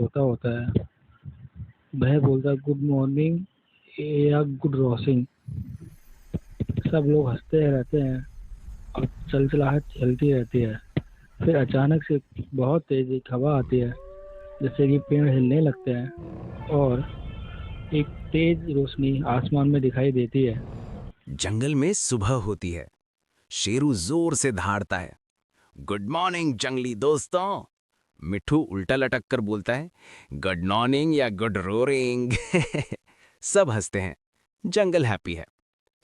होता होता है। वह बोलता है गुड मॉर्निंग या गुड रॉसिंग। सब लोग हंसते रहते हैं और चलचलाहट चलती रहती है। फिर अचानक से बहुत तेज एक हवा आती है, जिससे कि पेड़ हिलने लगते हैं और एक तेज रोशनी आसमान में दिखाई देती है। जंगल में सुबह होती है। शेरू जोर से दहाड़ता है। गुड मॉर्निंग जंगली दोस्तों। मिट्ठू उल्टा लटक कर बोलता है, गुड मॉर्निंग या गुड रोरिंग। सब हंसते हैं। जंगल हैप्पी है।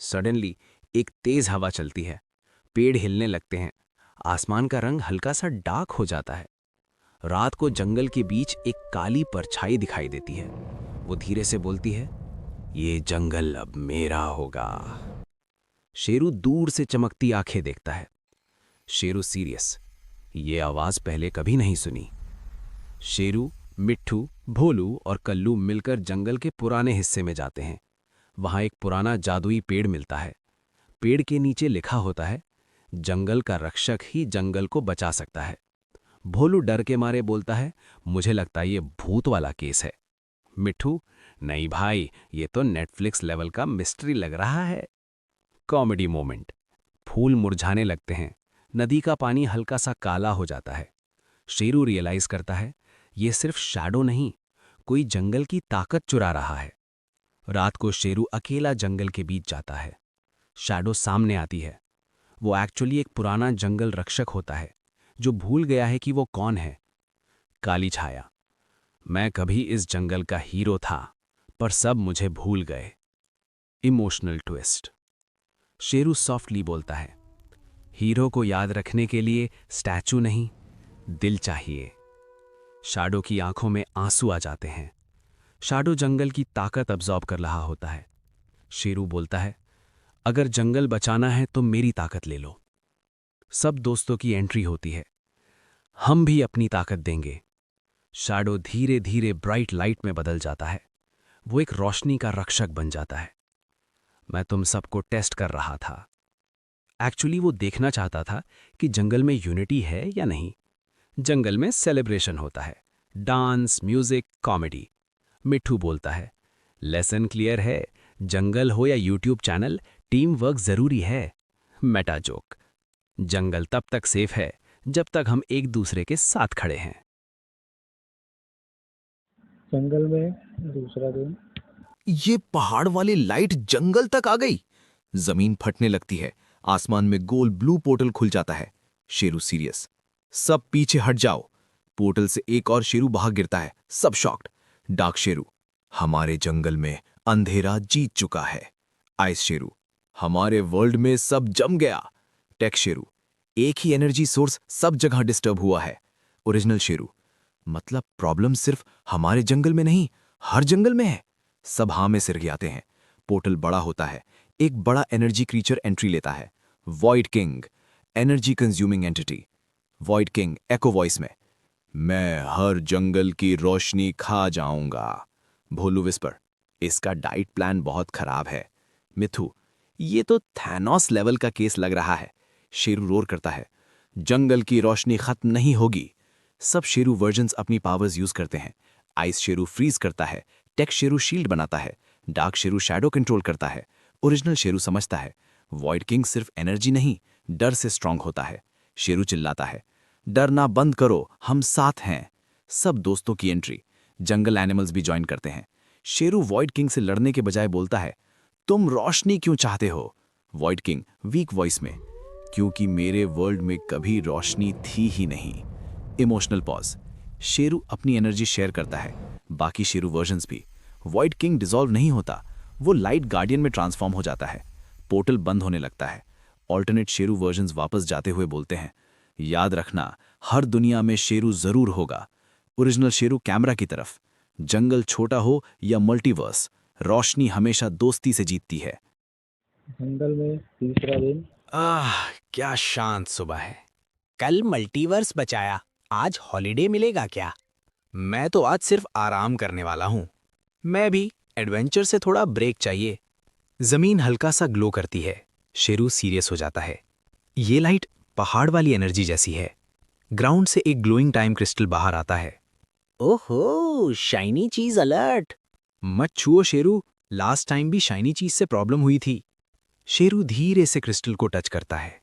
सडनली एक तेज हवा चलती है। पेड़ हिलने लगते हैं। आसमान का रंग हल्का सा डार्क हो जाता है। रात को जंगल के बीच एक काली परछाई दिखाई देती है। वो धीरे से बोलती है, ये जंगल अब मेरा होगा। शेरू दूर से चमकती आंखें देखता है। शेरू सीरियस। ये आवाज पहले कभी नहीं सुनी। शेरू, मिट्ठू, भोलू और कल्लू मिलकर जंगल के पुराने हिस्से में जाते हैं। वहां एक पुराना जादुई पेड़ मिलता है। पेड़ के नीचे लिखा होता है, जंगल का रक्षक ही जंगल को बचा सकता है। भोलू डर के मारे बोलता है, मुझे लगता है ये भूत वाला केस है। मिट्ठू, नहीं भाई, ये तो नेटफ्लिक्स लेवल का मिस्ट्री लग रहा है। Comedy moment. फूल मुरझाने लगते हैं। नदी का पानी हल्का सा काला हो जाता है। शेरू रियलाइज करता है, ये सिर्फ शैडो नहीं, कोई जंगल की ताकत चुरा रहा है। रात को शेरू अकेला जंगल के बीच जाता है। शैडो सामने आती है। वो एक्चुअली एक पुराना जंगल रक्षक होता है, जो भूल गया है कि वो कौन है। काली छाया। मैं कभी इस जंगल का हीरो था, पर सब मुझे भूल गए। Emotional twist. शेरू सॉफ्टली बोलता है, हीरो को याद रखने के लिए स्टैचू नहीं, दिल चाहिए। शाडो की आंखों में आंसू आ जाते हैं। शाडो जंगल की ताकत अब्जॉर्ब कर रहा होता है। शेरू बोलता है, अगर जंगल बचाना है तो मेरी ताकत ले लो। सब दोस्तों की एंट्री होती है। हम भी अपनी ताकत देंगे। शाडो धीरे धीरे ब्राइट लाइट में बदल जाता है। वो एक रोशनी का रक्षक बन जाता है। मैं तुम सबको टेस्ट कर रहा था। एक्चुअली वो देखना चाहता था कि जंगल में यूनिटी है या नहीं। जंगल में सेलिब्रेशन होता है, डांस, म्यूजिक, कॉमेडी। मिट्ठू बोलता है, लेसन क्लियर है, जंगल हो या यूट्यूब चैनल, टीम वर्क जरूरी है। Meta joke. जंगल तब तक सेफ है जब तक हम एक दूसरे के साथ खड़े हैं। जंगल में दूसरा दिन। ये पहाड़ वाली लाइट जंगल तक आ गई। जमीन फटने लगती है। आसमान में गोल ब्लू पोर्टल खुल जाता है। शेरू सीरियस। सब पीछे हट जाओ। पोर्टल से एक और शेरू बाहर गिरता है। सब शॉक्ड। डार्क शेरू, हमारे जंगल में अंधेरा जीत चुका है। आइस शेरू, हमारे वर्ल्ड में सब जम गया। टेक शेरू, एक ही एनर्जी सोर्स सब जगह डिस्टर्ब हुआ है। ओरिजिनल शेरू, मतलब प्रॉब्लम सिर्फ हमारे जंगल में नहीं, हर जंगल में है। सब हाँ में सिर गिराते हैं। पोर्टल बड़ा होता है। एक बड़ा एनर्जी क्रीचर एंट्री लेता है। Void king, energy consuming entity. Void king echo voice में, मैं हर जंगल की रोशनी खा जाऊंगा। भोलू विस्पर, इसका डाइट प्लान बहुत खराब है। मिथु, ये तो थैनोस लेवल का केस लग रहा है। शेरू रोर करता है, जंगल की रोशनी खत्म नहीं होगी। सब शेरू वर्जन्स अपनी पावर्स यूज करते हैं। आइस शेरू फ्रीज करता है। टेक शेरू शील्ड बनाता है। डार्क शेरू शैडो कंट्रोल करता है। ओरिजिनल शेरू समझता है, वॉइड किंग सिर्फ एनर्जी नहीं, डर से स्ट्रांग होता है। शेरू चिल्लाता है, डरना बंद करो, हम साथ हैं। सब दोस्तों की एंट्री। जंगल एनिमल्स भी ज्वाइन करते हैं। शेरू वॉइड किंग से लड़ने के बजाय बोलता है, तुम रोशनी क्यों चाहते हो? वॉइड किंग वीक वॉइस में, क्योंकि मेरे वर्ल्ड में कभी रोशनी थी ही नहीं। Emotional pause. शेरू अपनी एनर्जी शेयर करता है। बाकी शेरू वर्जन्स भी। वॉइड किंग डिसॉल्व नहीं होता, वो लाइट गार्डियन में ट्रांसफॉर्म हो जाता है। पोर्टल बंद होने लगता है। ऑल्टरनेट शेरू वर्जन्स वापस जाते हुए बोलते हैं, याद रखना, हर दुनिया में शेरू जरूर होगा। ओरिजिनल शेरू कैमरा की तरफ, जंगल छोटा हो या मल्टीवर्स, रोशनी हमेशा दोस्ती से जीतती है। जंगल में तीसरा दिन। क्या शांत सुबह है। कल मल्टीवर्स बचाया, आज हॉलिडे मिलेगा क्या? मैं तो आज सिर्फ आराम करने वाला हूं। मैं भी एडवेंचर से थोड़ा ब्रेक चाहिए। जमीन हल्का सा ग्लो करती है। शेरू सीरियस हो जाता है। ये लाइट पहाड़ वाली एनर्जी जैसी है। ग्राउंड से एक ग्लोइंग टाइम क्रिस्टल बाहर आता है। ओहो, शाइनी चीज अलर्ट। मत छुओ शेरू, लास्ट टाइम भी शाइनी चीज से प्रॉब्लम हुई थी। शेरू धीरे से क्रिस्टल को टच करता है।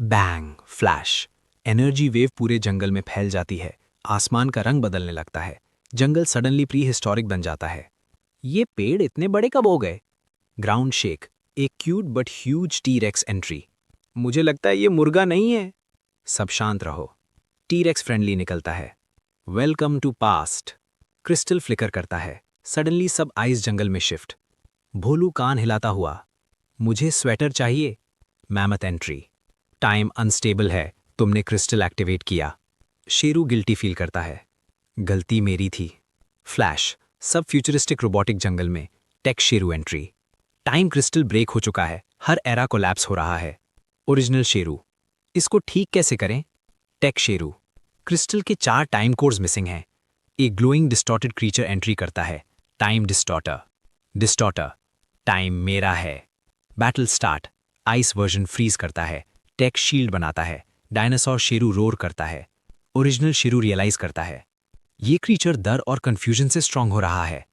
बैंग, फ्लैश, एनर्जी वेव पूरे जंगल में फैल जाती है। आसमान का रंग बदलने लगता है। जंगल सडनली प्री हिस्टोरिक बन जाता है। ये पेड़ इतने बड़े कब हो गए? ग्राउंड शेक, एक cute but huge T-rex entry. मुझे लगता है ये मुर्गा नहीं है। सब शांत रहो। टी-रेक्स फ्रेंडली निकलता है। Welcome to past. Crystal flicker करता है। सडनली सब आइस जंगल में शिफ्ट। भोलू कान हिलाता हुआ, मुझे स्वेटर चाहिए। मैमथ एंट्री, टाइम अनस्टेबल है, तुमने क्रिस्टल एक्टिवेट किया। शेरू गिल्टी फील करता है, गलती मेरी थी। फ्लैश, सब फ्यूचरिस्टिक रोबोटिक जंगल में tech Sheru entry. Time crystal break हो चुका है, हर एरा कोलैप्स हो रहा है। ओरिजिनल शेरू, इसको ठीक कैसे करें? टेक शेरू, क्रिस्टल के 4 टाइम कोड्स मिसिंग हैं। एक ग्लोइंग डिस्टॉर्टेड क्रीचर एंट्री करता है, टाइम डिस्टॉर्टर। डिस्टॉर्टर, टाइम मेरा है। Battle start, ice version freeze करता है। टेक शील्ड बनाता है। डायनासोर शेरू रोर करता है। ओरिजिनल शेरू रियलाइज करता है, ये क्रीचर डर और कंफ्यूजन से स्ट्रांग हो रहा है।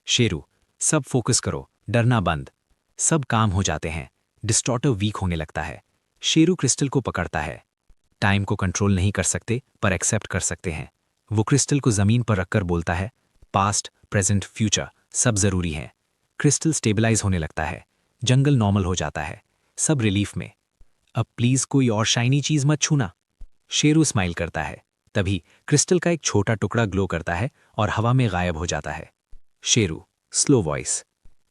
शेरू, सब फोकस करो, डरना बंद। सब काम हो जाते हैं। डिस्टॉर्टर वीक होने लगता है। शेरू क्रिस्टल को पकड़ता है। टाइम को कंट्रोल नहीं कर सकते पर एक्सेप्ट कर सकते हैं। वो क्रिस्टल को जमीन पर रखकर बोलता है, पास्ट, प्रेजेंट, फ्यूचर सब जरूरी है। क्रिस्टल स्टेबलाइज होने लगता है। जंगल नॉर्मल हो जाता है। सब रिलीफ में। अब प्लीज कोई और शाइनी चीज मत छूना। शेरू स्माइल करता है। तभी क्रिस्टल का एक छोटा टुकड़ा ग्लो करता है और हवा में गायब हो जाता है। शेरू, स्लो वॉइस,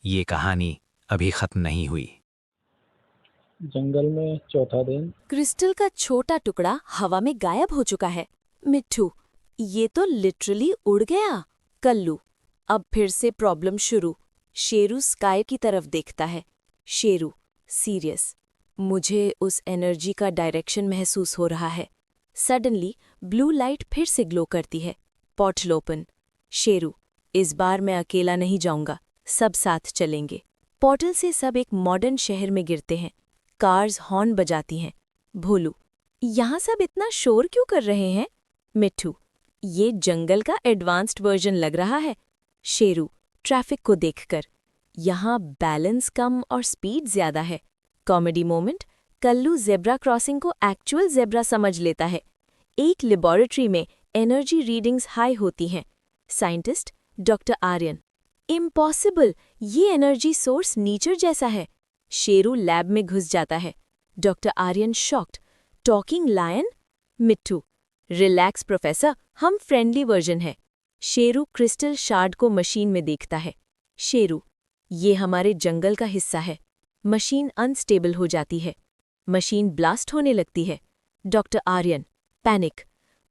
ये कहानी अभी खत्म नहीं हुई। जंगल में चौथा दिन। क्रिस्टल का छोटा टुकड़ा हवा में गायब हो चुका है। मिट्ठू, ये तो लिटरली उड़ गया। कल्लू, अब फिर से प्रॉब्लम शुरू। शेरू स्काई की तरफ देखता है। शेरू, सीरियस, मुझे उस एनर्जी का डायरेक्शन महसूस हो रहा है। सडनली ब्लू लाइट फिर से ग्लो करती है। Portal open. शेरू, इस बार मैं अकेला नहीं जाऊंगा, सब साथ चलेंगे। पोर्टल से सब एक मॉडर्न शहर में गिरते हैं। कार्स हॉर्न बजाती हैं। भोलू, यहाँ सब इतना शोर क्यों कर रहे हैं? मिट्ठू, ये जंगल का एडवांस्ड वर्जन लग रहा है। शेरू, ट्रैफिक को देखकर, यहाँ बैलेंस कम और स्पीड ज्यादा है। Comedy moment, Kallu zebra crossing को एक्चुअल जेब्रा समझ लेता है। एक लेबोरेटरी में एनर्जी रीडिंग्स हाई होती हैं। साइंटिस्ट डॉक्टर आर्यन, इम्पॉसिबल, ये एनर्जी सोर्स नेचर जैसा है। शेरू लैब में घुस जाता है। Doctor Aryan shocked, talking lion? Mitthu, relax professor, हम फ्रेंडली वर्जन है। शेरू क्रिस्टल शार्ड को मशीन में देखता है। शेरू, ये हमारे जंगल का हिस्सा है। मशीन अनस्टेबल हो जाती है। मशीन ब्लास्ट होने लगती है। डॉक्टर आर्यन, पैनिक,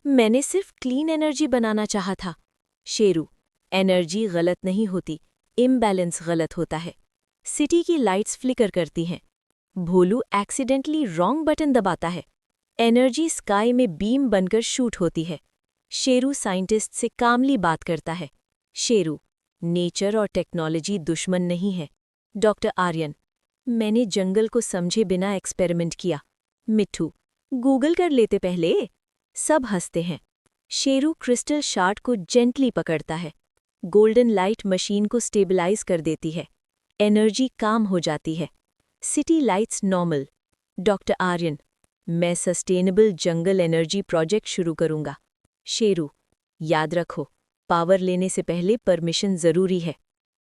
मैंने सिर्फ क्लीन एनर्जी बनाना चाहा था। शेरू, एनर्जी गलत नहीं होती, इम्बैलेंस गलत होता है। सिटी की लाइट्स फ्लिकर करती हैं। भोलू एक्सीडेंटली रॉन्ग बटन दबाता है। एनर्जी स्काई में बीम बनकर शूट होती है। शेरू साइंटिस्ट से कामली बात करता है। शेरू, नेचर और टेक्नोलॉजी दुश्मन नहीं है। डॉक्टर आर्यन, मैंने जंगल को समझे बिना एक्सपेरिमेंट किया। मिट्ठू, गूगल कर लेते पहले। सब हंसते हैं। शेरू क्रिस्टल शार्ड को जेंटली पकड़ता है। गोल्डन लाइट मशीन को स्टेबलाइज कर देती है। एनर्जी काम हो जाती है। City lights normal. Doctor Aryan, मैं सस्टेनेबल जंगल एनर्जी प्रोजेक्ट शुरू करूंगा। शेरू, याद रखो, पावर लेने से पहले परमिशन जरूरी है।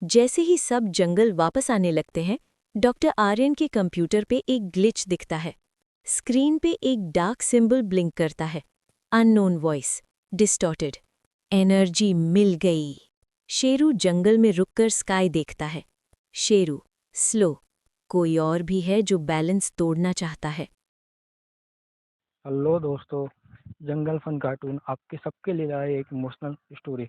जैसे ही सब जंगल वापस आने लगते हैं, डॉक्टर आर्यन के कंप्यूटर पे एक ग्लिच दिखता है। स्क्रीन पे एक डार्क सिंबल ब्लिंक करता है। अननोन वॉइस, डिस्टॉर्टेड, एनर्जी मिल गई। शेरू जंगल में रुककर स्काई देखता है। शेरू, स्लो, कोई और भी है जो बैलेंस तोड़ना चाहता है। हेलो दोस्तों, जंगल फन कार्टून आपके सबके लिए लाए एक इमोशनल स्टोरी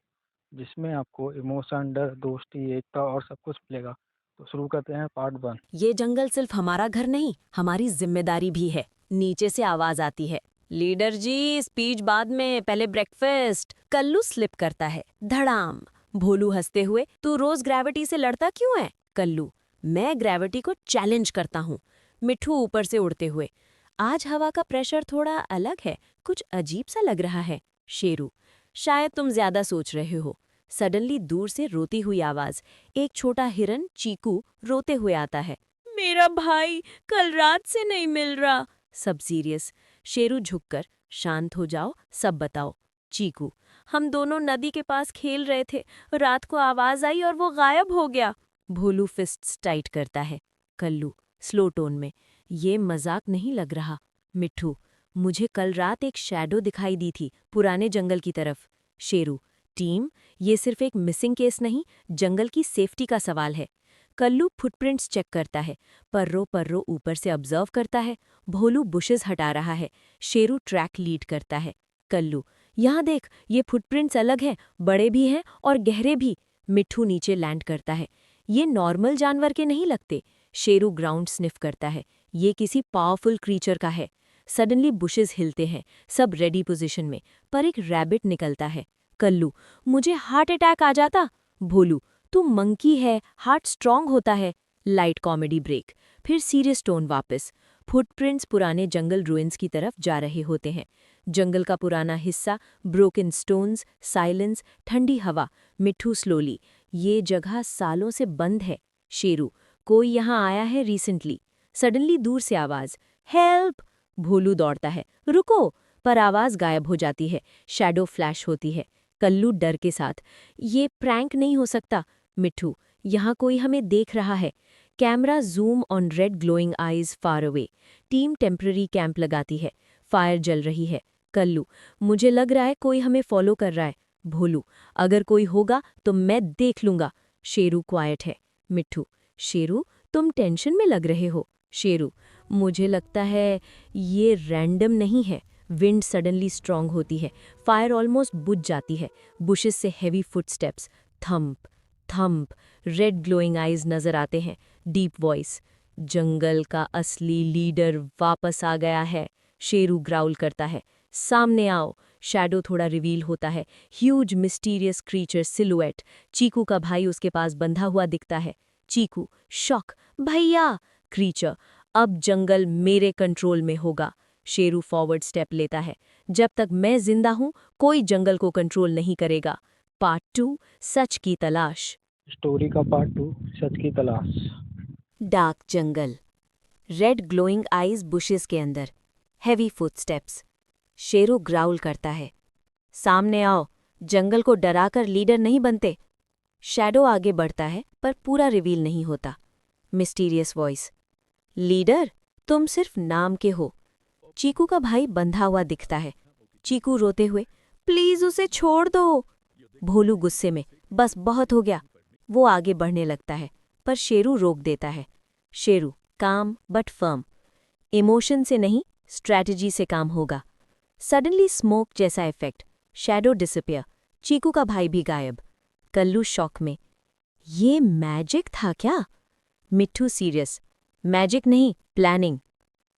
जिसमें आपको इमोशन, डर, दोस्ती, एकता और सब कुछ मिलेगा। तो शुरू करते हैं पार्ट 1। ये जंगल सिर्फ हमारा घर नहीं, हमारी जिम्मेदारी भी है। नीचे से आवाज आती है, लीडर जी स्पीच बाद में, पहले ब्रेकफास्ट। कल्लू स्लिप करता है। धड़ाम। भोलू हंसते हुए, तू रोज ग्रेविटी से लड़ता क्यों है? कल्लू, मैं ग्रेविटी को चैलेंज करता हूँ। मिट्ठू ऊपर से उड़ते हुए, आज हवा का प्रेशर थोड़ा अलग है, कुछ अजीब सा लग रहा है। शेरू, शायद तुम ज्यादा सोच रहे हो। सडनली दूर से रोती हुई आवाज। एक छोटा हिरन चीकू रोते हुए आता है। मेरा भाई कल रात से नहीं मिल रहा। सब सीरियस। शेरू झुककर, शांत हो जाओ, सब बताओ। चीकू, हम दोनों नदी के पास खेल रहे थे, रात को आवाज आई और वो गायब हो गया। भोलू फिस्ट्स टाइट करता है। कल्लू स्लो टोन में, ये मजाक नहीं लग रहा। मिट्ठू, मुझे कल रात एक शैडो दिखाई दी थी पुराने जंगल की तरफ। शेरू, टीम, ये सिर्फ एक मिसिंग केस नहीं, जंगल की सेफ्टी का सवाल है। कल्लू फुटप्रिंट्स चेक करता है, पर्रो ऊपर से ऑब्जर्व करता है। भोलू बुशेस हटा रहा है। शेरू ट्रैक लीड करता है। कल्लू, यहाँ देख, ये फुटप्रिंट्स अलग हैं, बड़े भी हैं और गहरे भी। मिट्ठू नीचे लैंड करता है। ये नॉर्मल जानवर के नहीं लगते। शेरू ग्राउंड स्निफ करता है। ये किसी पावरफुल क्रीचर का है। सडनली बुशेस हिलते हैं, सब रेडी पोजीशन में, पर एक रैबिट निकलता है। कल्लू, मुझे हार्ट अटैक आ जाता। भोलू, तू मंकी है, हार्ट स्ट्रांग होता है। लाइट कॉमेडी ब्रेक, फिर सीरियस टोन वापस। फुटप्रिंट्स पुराने जंगल रुइंस की तरफ जा रहे होते हैं। जंगल का पुराना हिस्सा, ब्रोकन स्टोन्स, साइलेंस, ठंडी हवा। मिट्ठू स्लोली, ये जगह सालों से बंद है। शेरू, कोई यहाँ आया है रिसेंटली। सडनली दूर से आवाज, हेल्प। भोलू दौड़ता है, रुको, पर आवाज गायब हो जाती है। शैडो फ्लैश होती है। कल्लू डर के साथ, ये प्रैंक नहीं हो सकता। मिट्ठू, यहाँ कोई हमें देख रहा है। Camera zoom on red glowing eyes far away. Team temporary camp लगाती है। फायर जल रही है। कल्लू, मुझे लग रहा है कोई हमें फॉलो कर रहा है। भोलू, अगर कोई होगा तो मैं देख लूंगा। शेरू क्वाइट है। मिट्ठू, शेरू, तुम टेंशन में लग रहे हो। शेरू, मुझे लगता है ये रैंडम नहीं है। विंड सडनली स्ट्रांग होती है। फायर ऑलमोस्ट बुझ जाती है। बुशेस से heavy footsteps. Thump thump. Red glowing eyes नजर आते हैं। डीप वॉइस, जंगल का असली लीडर वापस आ गया है। शेरू ग्राउल करता है, सामने आओ। शैडो थोड़ा रिवील होता है। Huge mysterious creature silhouette. Chiku का भाई उसके पास बंधा हुआ दिखता है। चीकू शॉक, भैया। क्रीचर, अब जंगल मेरे कंट्रोल में होगा। शेरू फॉरवर्ड स्टेप लेता है। जब तक मैं जिंदा हूं, कोई जंगल को कंट्रोल नहीं करेगा। पार्ट 2, सच की तलाश। स्टोरी का पार्ट 2, सच की तलाश। डार्क जंगल, रेड ग्लोइंग आईज बुशेस के अंदर, हेवी फुटस्टेप्स। शेरू ग्राउल करता है, सामने आओ, जंगल को डराकर लीडर नहीं बनते। शैडो आगे बढ़ता है पर पूरा रिवील नहीं होता। मिस्टीरियस वॉइस, लीडर, तुम सिर्फ नाम के हो। चीकू का भाई बंधा हुआ दिखता है। चीकू रोते हुए, प्लीज उसे छोड़ दो। भोलू गुस्से में, बस बहुत हो गया। वो आगे बढ़ने लगता है पर शेरू रोक देता है। शेरू काम बट फर्म, इमोशन से नहीं, स्ट्रैटेजी से काम होगा। सडनली स्मोक जैसा इफेक्ट, शैडो डिसअपियर, चीकू का भाई भी गायब। कल्लू शॉक में, ये मैजिक था क्या? मिट्ठू सीरियस, मैजिक नहीं, प्लानिंग।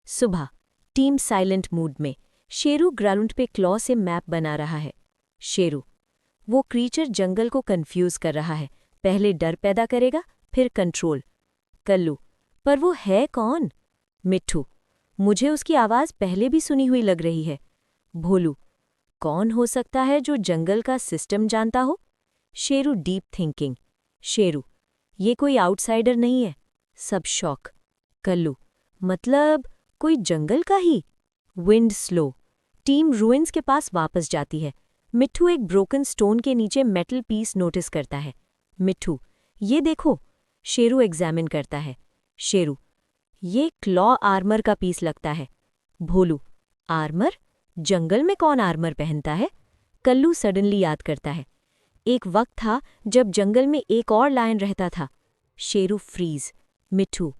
सुबह, टीम साइलेंट मूड में। शेरू ग्राउंड पे क्लॉ से मैप बना रहा है। शेरू, वो क्रीचर जंगल को कंफ्यूज कर रहा है, पहले डर पैदा करेगा फिर कंट्रोल। कल्लू, पर वो है कौन? मिट्ठू, मुझे उसकी आवाज पहले भी सुनी हुई लग रही है। भोलू, कौन हो सकता है जो जंगल का सिस्टम जानता हो? Sheru deep thinking. शेरू, ये कोई आउटसाइडर नहीं है। सब शॉक। कल्लू, मतलब कोई जंगल का ही? विंड स्लो, टीम रुइंस के पास वापस जाती है। मिट्ठू एक ब्रोकन स्टोन के नीचे मेटल पीस नोटिस करता है। मिट्ठू, ये देखो। शेरू एग्जामिन करता है। शेरू, ये क्लॉ आर्मर का पीस लगता है। भोलू, आर्मर? जंगल में कौन आर्मर पहनता है? कल्लू सडनली याद करता है, एक वक्त था जब जंगल में एक और लायन रहता था। शेरू फ्रीज। मिट्ठू,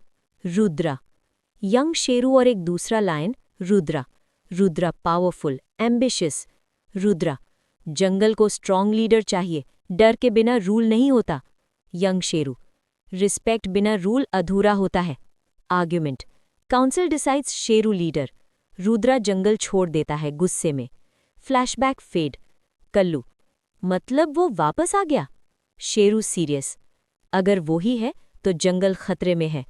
रुद्रा। यंग शेरू और एक दूसरा lion, Rudra. Rudra powerful, ambitious. Rudra, जंगल को स्ट्रॉन्ग लीडर चाहिए, डर के बिना रूल नहीं होता। यंग शेरू, रिस्पेक्ट बिना रूल अधूरा होता है। Argument, council decides Sheru leader. Rudra जंगल छोड़ देता है गुस्से में। Flashback fade. कल्लू, मतलब वो वापस आ गया? शेरू सीरियस, अगर वो ही है तो जंगल खतरे में है।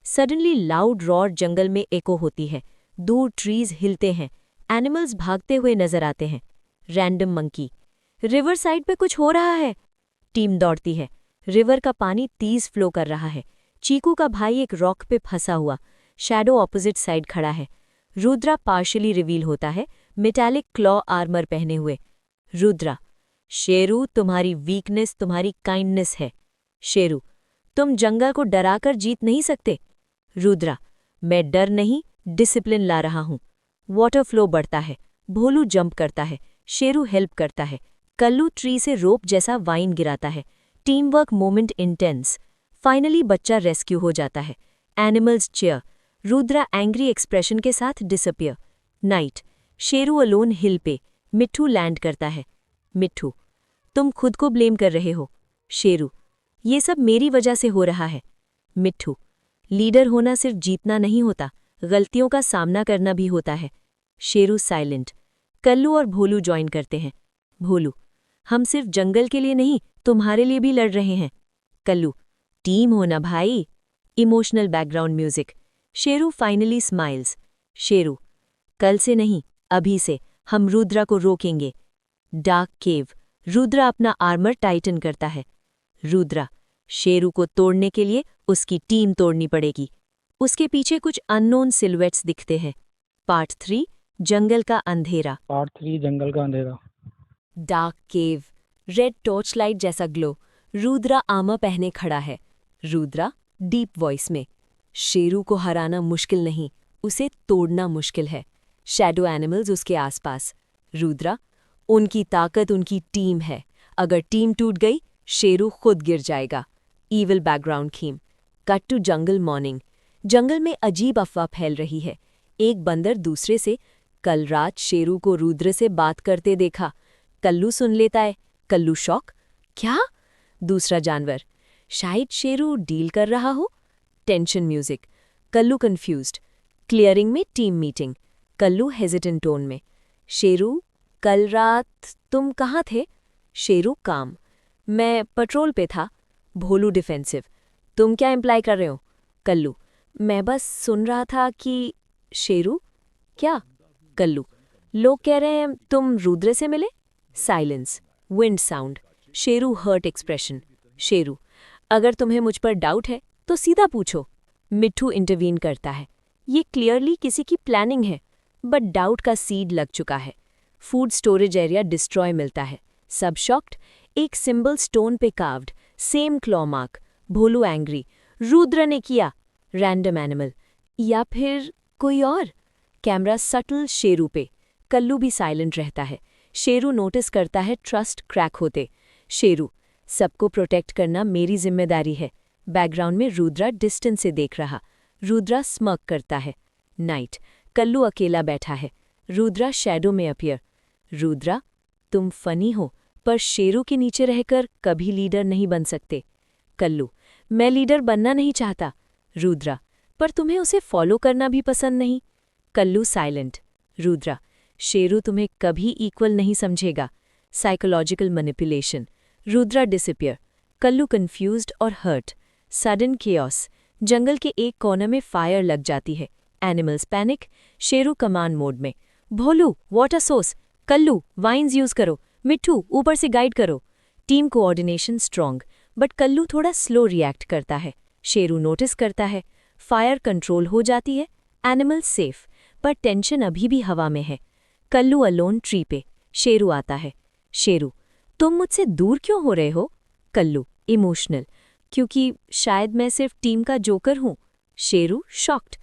सडनली लाउड रॉर जंगल में एको होती है। दूर ट्रीज हिलते हैं। एनिमल्स भागते हुए नजर आते हैं। Random monkey. रिवर साइड पे कुछ हो रहा है। टीम दौड़ती है। रिवर का पानी तेज फ्लो कर रहा है। चीकू का भाई एक रॉक पे फंसा हुआ, शैडो ऑपोजिट साइड खड़ा है। रुद्रा पार्शली रिवील होता है, मेटालिक क्लॉ आर्मर पहने हुए। रुद्रा, शेरू तुम्हारी वीकनेस तुम्हारी काइंडनेस है। शेरू, तुम जंगल को डराकर जीत नहीं सकते। रुद्रा, मैं डर नहीं डिसिप्लिन ला रहा हूं। वाटर फ्लो बढ़ता है। भोलू जंप करता है। शेरू हेल्प करता है। कल्लू ट्री से रोप जैसा वाइन गिराता है। Team work moment intense. Finally बच्चा रेस्क्यू हो जाता है। Animals chair. Rudra angry expression के साथ डिसअपियर। नाइट। शेरू अलोन हिल पे। मिट्ठू लैंड करता है। मिट्ठू, तुम खुद को ब्लेम कर रहे हो। शेरू, ये सब मेरी वजह से हो रहा है। मिट्ठू, लीडर होना सिर्फ जीतना नहीं होता, गलतियों का सामना करना भी होता है। शेरू साइलेंट। कल्लू और भोलू ज्वाइन करते हैं। भोलू, हम सिर्फ जंगल के लिए नहीं तुम्हारे लिए भी लड़ रहे हैं। कल्लू, टीम होना भाई। Emotional background music. Sheru finally smiles. Sheru, कल से नहीं अभी से हम रुद्रा को रोकेंगे। डार्क केव। रुद्रा अपना आर्मर टाइटन करता है। रुद्रा, शेरू को तोड़ने के लिए उसकी टीम तोड़नी पड़ेगी। उसके पीछे कुछ अननोन सिलुएट्स दिखते हैं। पार्ट 3, जंगल का अंधेरा। पार्ट 3, जंगल का अंधेरा। डार्क केव। रेड टॉर्च लाइट जैसा ग्लो। रुद्रा आर्मर पहने खड़ा है। रुद्रा डीप वॉइस में, शेरू को हराना मुश्किल नहीं, उसे तोड़ना मुश्किल है। शैडो एनिमल्स उसके आसपास। रुद्रा, उनकी ताकत उनकी टीम है। अगर टीम टूट गई शेरू खुद गिर जाएगा। Evil background theme. Cut to jungle morning. जंगल में अजीब अफवाह फैल रही है। एक बंदर दूसरे से, कल रात शेरू को रुद्र से बात करते देखा। कल्लू सुन लेता है। कल्लू शॉक, क्या? दूसरा जानवर, शायद शेरू डील कर रहा हो। Tension music. Kallu confused. Clearing में team meeting. Kallu hesitant tone में, शेरू, कल रात तुम कहाँ थे? शेरू काम, मैं पेट्रोल पे था। भोलू डिफेंसिव, तुम क्या इम्प्लाई कर रहे हो? कल्लू, मैं बस सुन रहा था कि। शेरू, क्या? कल्लू, लोग कह रहे हैं तुम रुद्र से मिले। Silence. Wind sound. Sheru hurt expression. Sheru, अगर तुम्हें मुझ पर डाउट है तो सीधा पूछो। मिट्ठू इंटरवीन करता है। ये क्लियरली किसी की प्लानिंग है, बट डाउट का सीड लग चुका है। फूड स्टोरेज एरिया डिस्ट्रॉय मिलता है। सब शॉक्ड। एक सिंबल स्टोन पे कार्व्ड, सेम क्लॉ मार्क। भोलू एंग्री, रुद्र ने किया। रैंडम एनिमल, या फिर कोई और? कैमरा सटल शेरू पे। कल्लू भी साइलेंट रहता है। शेरू नोटिस करता है ट्रस्ट क्रैक होते। शेरू, सबको प्रोटेक्ट करना मेरी जिम्मेदारी है। बैकग्राउंड में रुद्रा डिस्टेंस से देख रहा। रुद्रा स्मर्क करता है। नाइट। कल्लू अकेला बैठा है। रुद्रा शैडो में अपीयर। रुद्रा, तुम फनी हो, पर शेरू के नीचे रहकर कभी लीडर नहीं बन सकते। कल्लू, मैं लीडर बनना नहीं चाहता। रुद्रा, पर तुम्हें उसे फॉलो करना भी पसंद नहीं। कल्लू साइलेंट। रुद्रा, शेरू तुम्हें कभी इक्वल नहीं समझेगा। Psychological manipulation. Rudra disappear. Kallu confused और हर्ट। Sudden chaos. जंगल के एक कॉर्नर में फायर लग जाती है। Animals panic. Sheru command mode में। Bholu, water source. Kallu, vines use करो। मिट्ठू, ऊपर से गाइड करो। Team coordination strong, but Kallu थोड़ा स्लो रिएक्ट करता है। शेरू नोटिस करता है। फायर कंट्रोल हो जाती है। एनिमल्स सेफ, पर टेंशन अभी भी हवा में है। कल्लू अलोन ट्री पे। शेरू आता है। शेरू, तुम मुझसे दूर क्यों हो रहे हो? कल्लू इमोशनल, क्योंकि शायद मैं सिर्फ टीम का जोकर हूँ। शेरू शॉक्ड,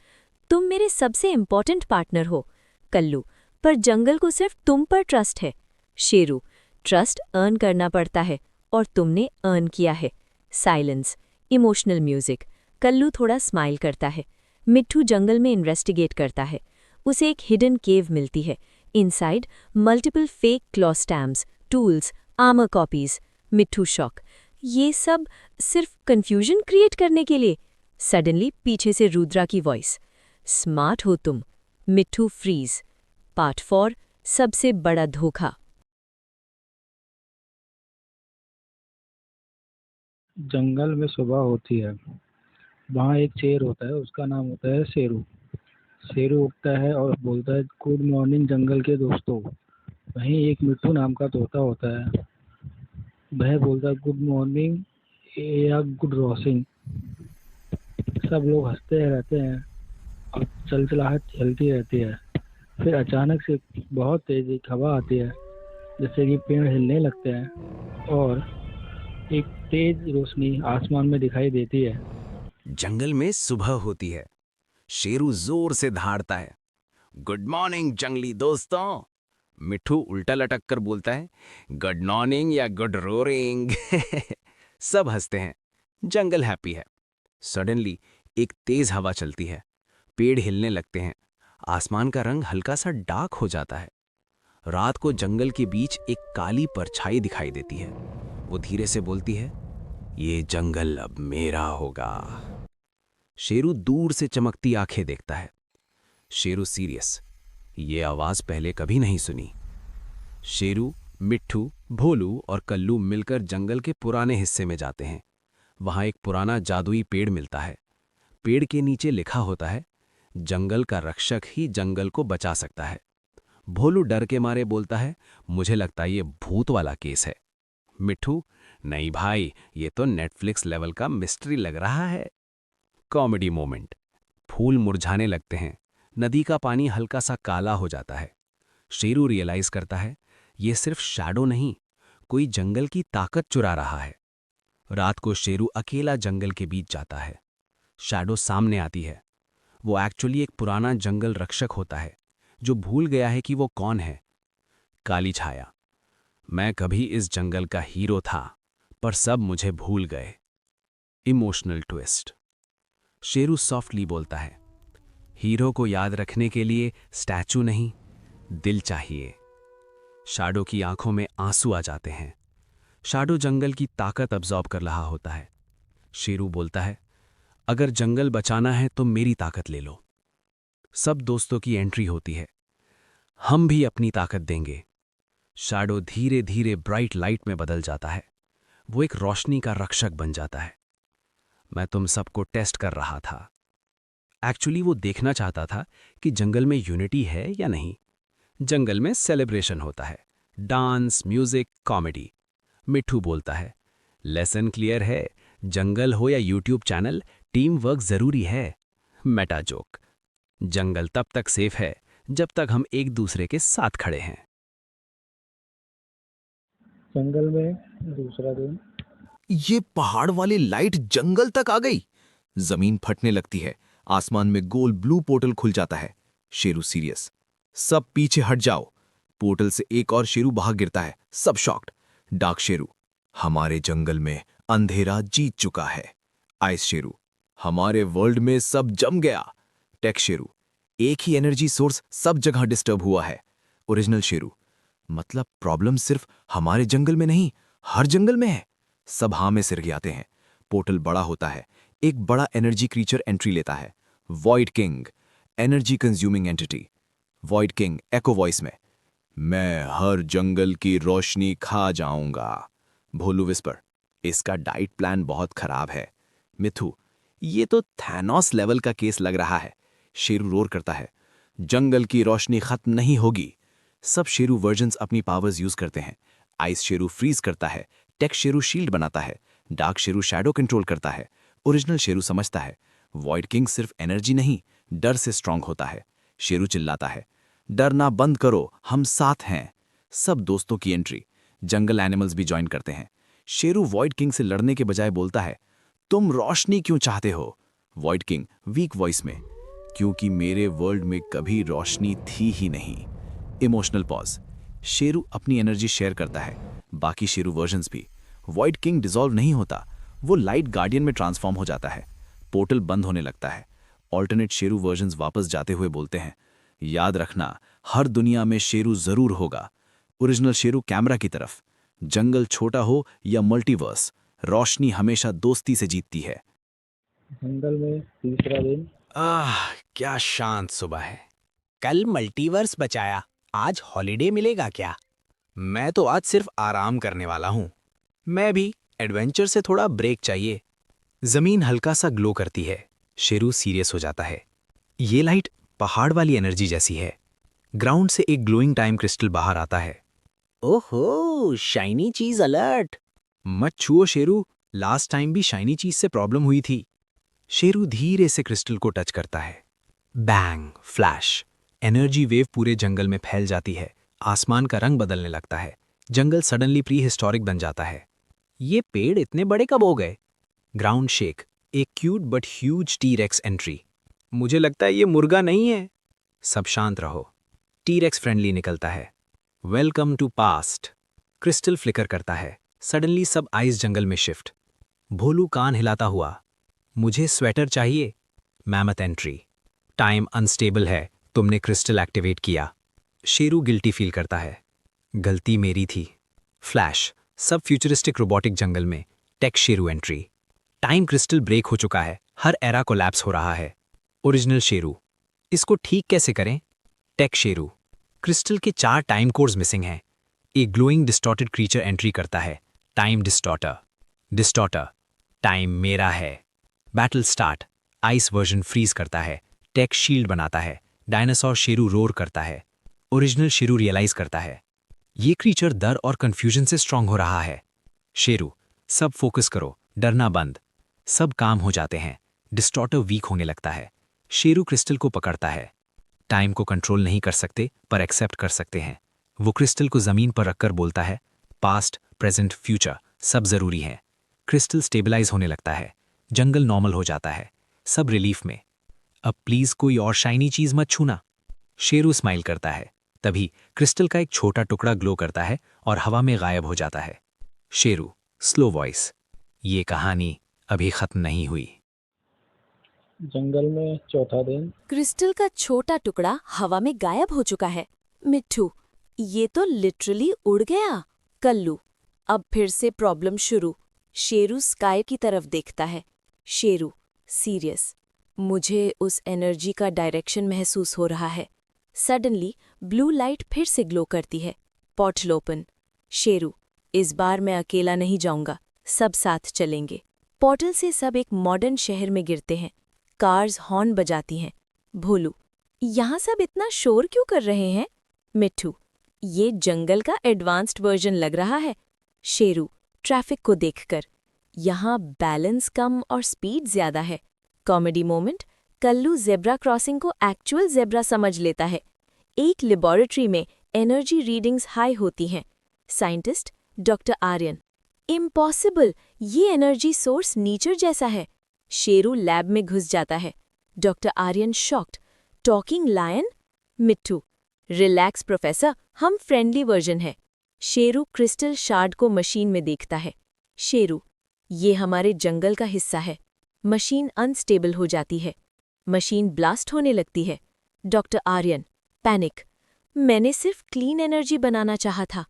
तुम मेरे सबसे इम्पॉर्टेंट पार्टनर हो। कल्लू, पर जंगल को सिर्फ तुम पर ट्रस्ट है। शेरू, ट्रस्ट अर्न करना पड़ता है और तुमने अर्न किया है। साइलेंस। Emotional music. कल्लू थोड़ा स्माइल करता है। मिट्ठू जंगल में इन्वेस्टिगेट करता है। उसे एक हिडन केव मिलती है। Inside multiple fake claw stamps, tools, armour copies. Mitthu shock, ये सब सिर्फ कंफ्यूजन क्रिएट करने के लिए। सडनली पीछे से रुद्रा की वॉइस, स्मार्ट हो तुम। मिट्ठू फ्रीज। पार्ट 4, सबसे बड़ा धोखा। जंगल में सुबह होती है। वहाँ एक शेर होता है, उसका नाम होता है शेरू। शेरू उठता है और बोलता है, गुड मॉर्निंग जंगल के दोस्तों। वहीं एक मिट्ठू नाम का तोता होता है। भय बोलता है गुड मॉर्निंग या गुड रॉसिंग। सब लोग हंसते रहते हैं और चलचलाहट चलती रहती है। फिर अचानक से बहुत तेज एक हवा आती है, जैसे कि पेड़ हिलने लगते हैं और एक तेज रोशनी आसमान में दिखाई देती है। जंगल में सुबह होती है। शेरू जोर से दहाड़ता है। गुड मॉर्निंग जंगली दोस्तों। मिठू उल्टा लटक कर बोलता है गुड मॉर्निंग या गुड रोरिंग। सब हंसते हैं। जंगल हैप्पी है। सडनली एक तेज हवा चलती है। पेड़ हिलने लगते हैं। आसमान का रंग हल्का सा डार्क हो जाता है। रात को जंगल के बीच एक काली परछाई दिखाई देती है। वो धीरे से बोलती है ये जंगल अब मेरा होगा। शेरू दूर से चमकती आंखें देखता है। शेरू सीरियस। ये आवाज पहले कभी नहीं सुनी। शेरू, मिट्ठू, भोलू और कल्लू मिलकर जंगल के पुराने हिस्से में जाते हैं। वहां एक पुराना जादुई पेड़ मिलता है। पेड़ के नीचे लिखा होता है जंगल का रक्षक ही जंगल को बचा सकता है। भोलू डर के मारे बोलता है मुझे लगता है ये भूत वाला केस है। मिट्ठू, नहीं भाई, ये तो नेटफ्लिक्स लेवल का मिस्ट्री लग रहा है। Comedy moment. फूल मुरझाने लगते हैं। नदी का पानी हल्का सा काला हो जाता है। शेरू रियलाइज करता है ये सिर्फ शैडो नहीं, कोई जंगल की ताकत चुरा रहा है। रात को शेरू अकेला जंगल के बीच जाता है। शैडो सामने आती है। वो एक्चुअली एक पुराना जंगल रक्षक होता है जो भूल गया है कि वो कौन है। काली छाया। मैं कभी इस जंगल का हीरो था, पर सब मुझे भूल गए। Emotional twist. शेरू सॉफ्टली बोलता है हीरो को याद रखने के लिए स्टैचू नहीं, दिल चाहिए। शैडो की आंखों में आंसू आ जाते हैं। शैडो जंगल की ताकत अब्जॉर्ब कर रहा होता है। शेरू बोलता है अगर जंगल बचाना है तो मेरी ताकत ले लो। सब दोस्तों की एंट्री होती है। हम भी अपनी ताकत देंगे। शैडो धीरे धीरे ब्राइट लाइट में बदल जाता है। वो एक रोशनी का रक्षक बन जाता है। मैं तुम सबको टेस्ट कर रहा था। एक्चुअली वो देखना चाहता था कि जंगल में यूनिटी है या नहीं। जंगल में सेलिब्रेशन होता है, डांस, म्यूजिक, कॉमेडी। मिट्ठू बोलता है लेसन क्लियर है, जंगल हो या यूट्यूब चैनल, टीम वर्क जरूरी है। Meta joke. जंगल तब तक सेफ है जब तक हम एक दूसरे के साथ खड़े हैं। जंगल में दूसरा दिन। ये पहाड़ वाली लाइट जंगल तक आ गई। जमीन फटने लगती है। आसमान में गोल ब्लू पोर्टल खुल जाता है। शेरू सीरियस। सब पीछे हट जाओ। पोर्टल से एक और शेरू बाहर गिरता है। सब शॉक्ड। डार्क शेरू, हमारे जंगल में अंधेरा जीत चुका है। आइस शेरू, हमारे वर्ल्ड में सब जम गया। टेक शेरू, एक ही एनर्जी सोर्स सब जगह डिस्टर्ब हुआ है। ओरिजिनल शेरू, मतलब प्रॉब्लम सिर्फ हमारे जंगल में नहीं, हर जंगल में है। सब हाँ में सिर गिराते हैं। पोर्टल बड़ा होता है। एक बड़ा एनर्जी क्रीचर एंट्री लेता है। Void king, energy consuming entity. Void king echo voice में, मैं हर जंगल की रोशनी खा जाऊंगा। भोलू विस्पर, इसका डाइट प्लान बहुत खराब है। मिथु, ये तो थैनोस लेवल का केस लग रहा है। शेरू रोर करता है, जंगल की रोशनी खत्म नहीं होगी। सब शेरू वर्जन्स अपनी पावर्स यूज करते हैं। आइस शेरू फ्रीज करता है। टेक शेरू शील्ड बनाता है। डार्क शेरू शैडो कंट्रोल करता है। ओरिजिनल शेरू समझता है वॉइड किंग सिर्फ एनर्जी नहीं, डर से स्ट्रांग होता है। शेरू चिल्लाता है, डरना बंद करो, हम साथ हैं। सब दोस्तों की एंट्री। जंगल एनिमल्स भी ज्वाइन करते हैं। शेरू वॉइड किंग से लड़ने के बजाय बोलता है, तुम रोशनी क्यों चाहते हो? वॉइड किंग वीक वॉइस में, क्योंकि मेरे वर्ल्ड में कभी रोशनी थी ही नहीं। Emotional pause. शेरू अपनी एनर्जी शेयर करता है। बाकी शेरू वर्जन्स भी। वॉइड किंग डिसॉल्व नहीं होता, वो लाइट गार्डियन में ट्रांसफॉर्म हो जाता है। पोर्टल बंद होने लगता है। ऑल्टरनेट शेरू वर्जन्स वापस जाते हुए बोलते हैं, याद रखना, हर दुनिया में शेरू जरूर होगा। ओरिजिनल शेरू कैमरा की तरफ, जंगल छोटा हो या मल्टीवर्स, रोशनी हमेशा दोस्ती से जीतती है। जंगल में तीसरा दिन। क्या शांत सुबह है। कल मल्टीवर्स बचाया, आज हॉलिडे मिलेगा क्या? मैं तो आज सिर्फ आराम करने वाला हूँ। मैं भी एडवेंचर से थोड़ा ब्रेक चाहिए। जमीन हल्का सा ग्लो करती है। शेरू सीरियस हो जाता है। ये लाइट पहाड़ वाली एनर्जी जैसी है। ग्राउंड से एक ग्लोइंग टाइम क्रिस्टल बाहर आता है। ओहो, शाइनी चीज अलर्ट। मत छुओ शेरू, लास्ट टाइम भी शाइनी चीज से प्रॉब्लम हुई थी। शेरू धीरे से क्रिस्टल को टच करता है। बैंग, फ्लैश, एनर्जी वेव पूरे जंगल में फैल जाती है। आसमान का रंग बदलने लगता है। जंगल सडनली प्री हिस्टोरिक बन जाता है। ये पेड़ इतने बड़े कब हो गए? ग्राउंड शेक, एक cute but huge T-rex entry. मुझे लगता है ये मुर्गा नहीं है। सब शांत रहो। टी-रेक्स फ्रेंडली निकलता है। Welcome to past. Crystal flicker करता है। सडनली सब आइस जंगल में शिफ्ट। भोलू कान हिलाता हुआ, मुझे स्वेटर चाहिए। मैमथ एंट्री, टाइम अनस्टेबल है, तुमने क्रिस्टल एक्टिवेट किया। शेरू गिल्टी फील करता है, गलती मेरी थी। फ्लैश, सब फ्यूचरिस्टिक रोबोटिक जंगल में। Tech Sheru entry, time crystal break हो चुका है, हर एरा कोलैप्स हो रहा है। ओरिजिनल शेरू, इसको ठीक कैसे करें? टेक शेरू, क्रिस्टल के 4 टाइम कोड्स मिसिंग हैं। एक ग्लोइंग डिस्टॉर्टेड क्रीचर एंट्री करता है, टाइम डिस्टॉर्टर। डिस्टॉर्टर, टाइम मेरा है। Battle start, ice version freeze करता है। टेक शील्ड बनाता है। डायनासोर शेरू रोर करता है। ओरिजिनल शेरू रियलाइज करता है, ये क्रीचर डर और कंफ्यूजन से स्ट्रांग हो रहा है। शेरू, सब फोकस करो, डरना बंद। सब काम हो जाते हैं। डिस्टॉर्टर वीक होने लगता है। शेरू क्रिस्टल को पकड़ता है। टाइम को कंट्रोल नहीं कर सकते पर एक्सेप्ट कर सकते हैं। वो क्रिस्टल को जमीन पर रखकर बोलता है, पास्ट, प्रेजेंट, फ्यूचर सब जरूरी है। क्रिस्टल स्टेबलाइज होने लगता है। जंगल नॉर्मल हो जाता है। सब रिलीफ में। अब प्लीज कोई और शाइनी चीज मत छूना। शेरू स्माइल करता है। तभी क्रिस्टल का एक छोटा टुकड़ा ग्लो करता है और हवा में गायब हो जाता है। शेरू, स्लो वॉइस, ये कहानी अभी खत्म नहीं हुई। जंगल में चौथा दिन। क्रिस्टल का छोटा टुकड़ा हवा में गायब हो चुका है। मिट्ठू, ये तो लिटरली उड़ गया। कल्लू, अब फिर से प्रॉब्लम शुरू। शेरू स्काई की तरफ देखता है। शेरू, सीरियस, मुझे उस एनर्जी का डायरेक्शन महसूस हो रहा है। सडनली ब्लू लाइट फिर से ग्लो करती है। Portal open. शेरू, इस बार मैं अकेला नहीं जाऊंगा, सब साथ चलेंगे। पोर्टल से सब एक मॉडर्न शहर में गिरते हैं। कार्स हॉर्न बजाती हैं। भोलू, यहाँ सब इतना शोर क्यों कर रहे हैं? मिट्ठू, ये जंगल का एडवांस्ड वर्जन लग रहा है। शेरू, ट्रैफिक को देखकर, यहाँ बैलेंस कम और स्पीड ज्यादा है। Comedy moment, Kallu zebra crossing को एक्चुअल जेब्रा समझ लेता है। एक लेबोरेटरी में एनर्जी रीडिंग्स हाई होती हैं। साइंटिस्ट डॉक्टर आर्यन, इम्पॉसिबल, ये एनर्जी सोर्स नेचर जैसा है। शेरू लैब में घुस जाता है। Doctor Aryan shocked, talking lion? Mitthu, relax professor, हम फ्रेंडली वर्जन है। शेरू क्रिस्टल शार्ड को मशीन में देखता है। शेरू, ये हमारे जंगल का हिस्सा है। मशीन अनस्टेबल हो जाती है। मशीन ब्लास्ट होने लगती है। डॉक्टर आर्यन, पैनिक, मैंने सिर्फ क्लीन एनर्जी बनाना चाहा था।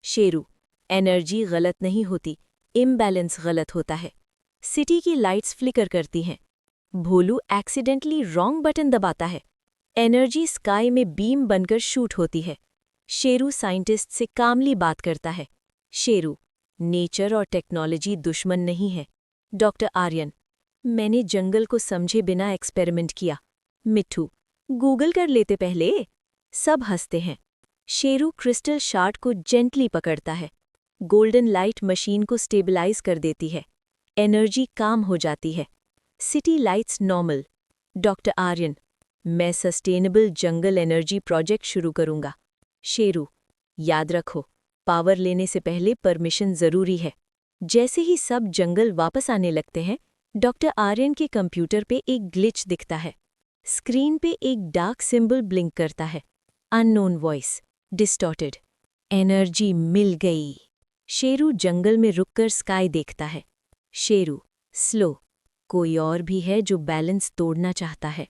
शेरू, एनर्जी गलत नहीं होती, इम्बैलेंस गलत होता है। सिटी की लाइट्स फ्लिकर करती हैं। भोलू एक्सीडेंटली रॉन्ग बटन दबाता है। एनर्जी स्काई में बीम बनकर शूट होती है। शेरू साइंटिस्ट से कामली बात करता है। शेरू, नेचर और टेक्नोलॉजी दुश्मन नहीं है। डॉक्टर आर्यन, मैंने जंगल को समझे बिना एक्सपेरिमेंट किया। मिट्ठू, गूगल कर लेते पहले। सब हंसते हैं। शेरू क्रिस्टल शार्ड को जेंटली पकड़ता है। गोल्डन लाइट मशीन को स्टेबलाइज कर देती है। एनर्जी काम हो जाती है। City lights normal. Doctor Aryan, मैं सस्टेनेबल जंगल एनर्जी प्रोजेक्ट शुरू करूंगा। शेरू, याद रखो, पावर लेने से पहले परमिशन जरूरी है। जैसे ही सब जंगल वापस आने लगते हैं, डॉक्टर आर्यन के कंप्यूटर पे एक ग्लिच दिखता है। स्क्रीन पे एक डार्क सिंबल ब्लिंक करता है। अननोन वॉइस, डिस्टॉर्टेड, एनर्जी मिल गई। शेरू जंगल में रुककर स्काई देखता है। शेरू, स्लो, कोई और भी है जो बैलेंस तोड़ना चाहता है।